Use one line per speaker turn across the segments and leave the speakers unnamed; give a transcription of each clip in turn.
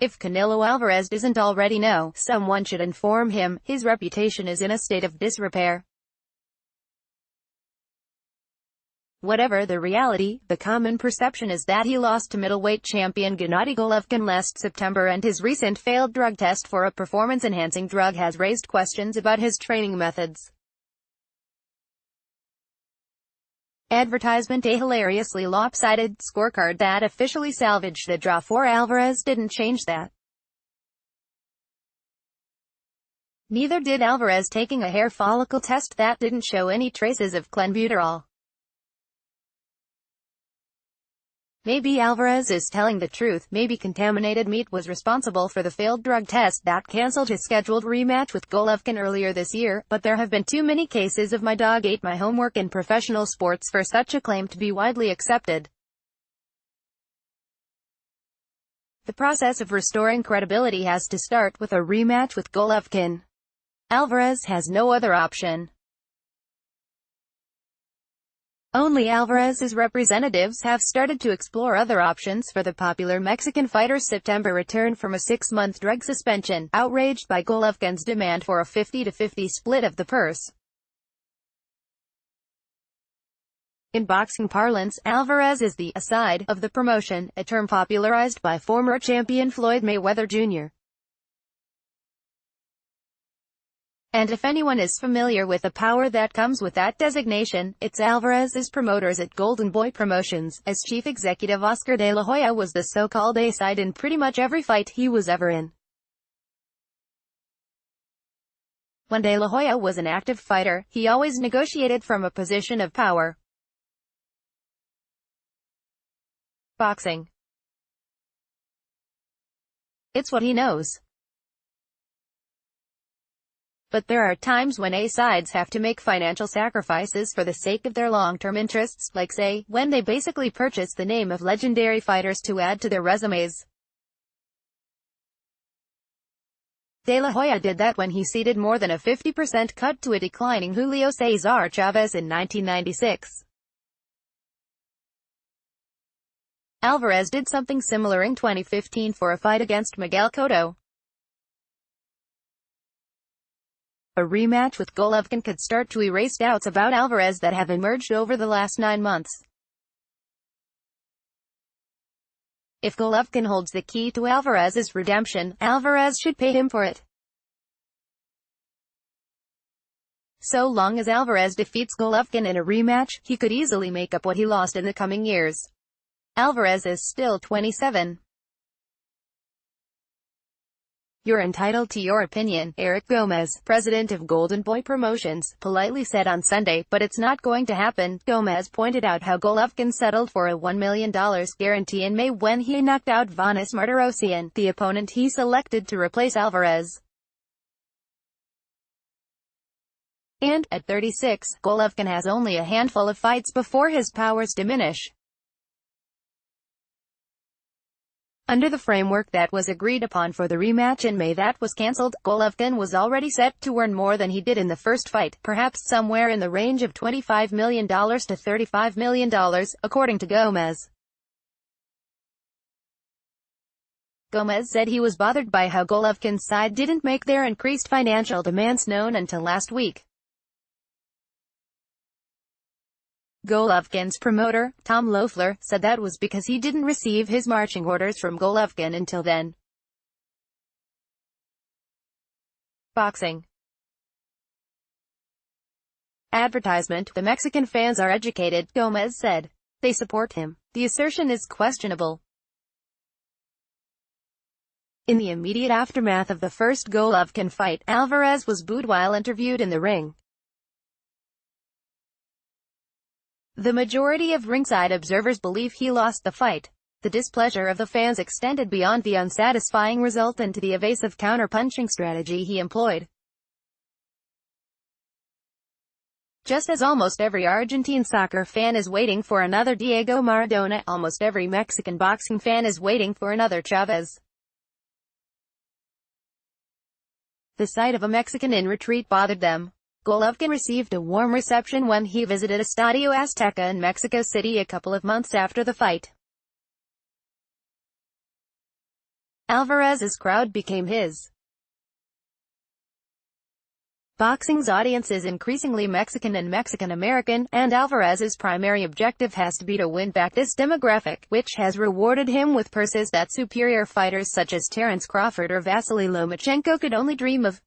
If Canelo Alvarez doesn't already know, someone should inform him. His reputation is in a state of disrepair. Whatever the reality, the common perception is that he lost to middleweight champion Gennady Golovkin last September, and his recent failed drug test for a performance-enhancing drug has raised questions about his training methods. Advertisement: a hilariously lopsided scorecard that officially salvaged the draw for Alvarez didn't change that. Neither did Alvarez taking a hair follicle test that didn't show any traces of clenbuterol. Maybe Alvarez is telling the truth. Maybe contaminated meat was responsible for the failed drug test that cancelled his scheduled rematch with Golovkin earlier this year, but there have been too many cases of "my dog ate my homework" in professional sports for such a claim to be widely accepted. The process of restoring credibility has to start with a rematch with Golovkin. Alvarez has no other option. Only Alvarez's representatives have started to explore other options for the popular Mexican fighter's September return from a 6-month drug suspension, outraged by Golovkin's demand for a 50-50 split of the purse. In boxing parlance, Alvarez is the "aside" of the promotion, a term popularized by former champion Floyd Mayweather Jr. And if anyone is familiar with the power that comes with that designation, it's Alvarez's promoters at Golden Boy Promotions. As chief executive, Oscar De La Hoya was the so-called A-side in pretty much every fight he was ever in. When De La Hoya was an active fighter, he always negotiated from a position of power. Boxing. It's what he knows. But there are times when A-sides have to make financial sacrifices for the sake of their long-term interests, like say, when they basically purchase the name of legendary fighters to add to their resumes. De La Hoya did that when he ceded more than a 50% cut to a declining Julio Cesar Chavez in 1996. Alvarez did something similar in 2015 for a fight against Miguel Cotto. A rematch with Golovkin could start to erase doubts about Alvarez that have emerged over the last 9 months. If Golovkin holds the key to Alvarez's redemption, Alvarez should pay him for it. So long as Alvarez defeats Golovkin in a rematch, he could easily make up what he lost in the coming years. Alvarez is still 27. "You're entitled to your opinion," Eric Gomez, president of Golden Boy Promotions, politely said on Sunday, but it's not going to happen. Gomez pointed out how Golovkin settled for a $1 million guarantee in May when he knocked out Vanes Martirosyan, the opponent he selected to replace Alvarez. And, at 36, Golovkin has only a handful of fights before his powers diminish. Under the framework that was agreed upon for the rematch in May that was cancelled, Golovkin was already set to earn more than he did in the first fight, perhaps somewhere in the range of $25 million to $35 million, according to Gomez. Gomez said he was bothered by how Golovkin's side didn't make their increased financial demands known until last week. Golovkin's promoter, Tom Loeffler, said that was because he didn't receive his marching orders from Golovkin until then. Boxing. Advertisement: the Mexican fans are educated, Gomez said. They support him. The assertion is questionable. In the immediate aftermath of the first Golovkin fight, Alvarez was booed while interviewed in the ring. The majority of ringside observers believe he lost the fight. The displeasure of the fans extended beyond the unsatisfying result into the evasive counter-punching strategy he employed. Just as almost every Argentine soccer fan is waiting for another Diego Maradona, almost every Mexican boxing fan is waiting for another Chavez. The sight of a Mexican in retreat bothered them. Golovkin received a warm reception when he visited Estadio Azteca in Mexico City a couple of months after the fight. Alvarez's crowd became his. Boxing's audience is increasingly Mexican and Mexican-American, and Alvarez's primary objective has to be to win back this demographic, which has rewarded him with purses that superior fighters such as Terence Crawford or Vasily Lomachenko could only dream of.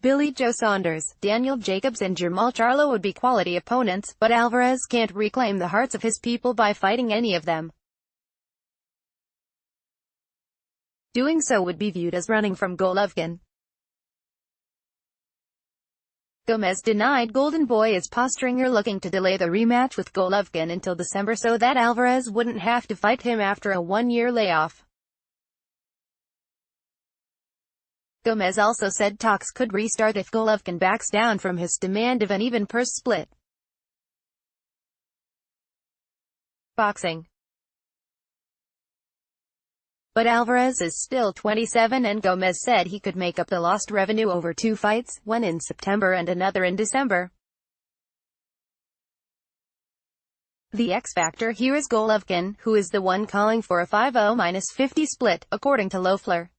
Billy Joe Saunders, Daniel Jacobs and Jermall Charlo would be quality opponents, but Alvarez can't reclaim the hearts of his people by fighting any of them. Doing so would be viewed as running from Golovkin. Gomez denied Golden Boy is posturing or looking to delay the rematch with Golovkin until December so that Alvarez wouldn't have to fight him after a one-year layoff. Gomez also said talks could restart if Golovkin backs down from his demand of an even purse split. Boxing. But Alvarez is still 27 and Gomez said he could make up the lost revenue over 2 fights, one in September and another in December. The X-factor here is Golovkin, who is the one calling for a 50-50 split, according to Loeffler.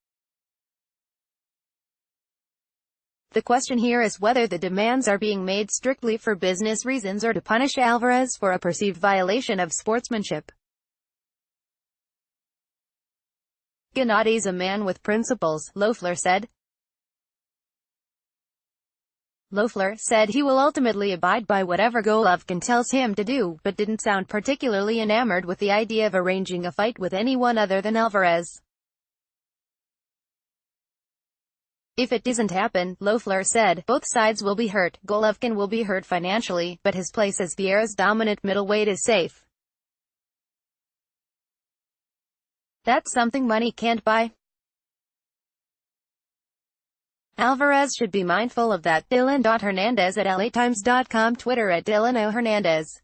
The question here is whether the demands are being made strictly for business reasons or to punish Alvarez for a perceived violation of sportsmanship. Gennady's a man with principles, Loeffler said. Loeffler said he will ultimately abide by whatever Golovkin tells him to do, but didn't sound particularly enamored with the idea of arranging a fight with anyone other than Alvarez. If it doesn't happen, Loeffler said, both sides will be hurt. Golovkin will be hurt financially, but his place as the era's dominant middleweight is safe. That's something money can't buy. Alvarez should be mindful of that. Dylan Hernandez at LATimes.com, Twitter at Dylan O. Hernandez.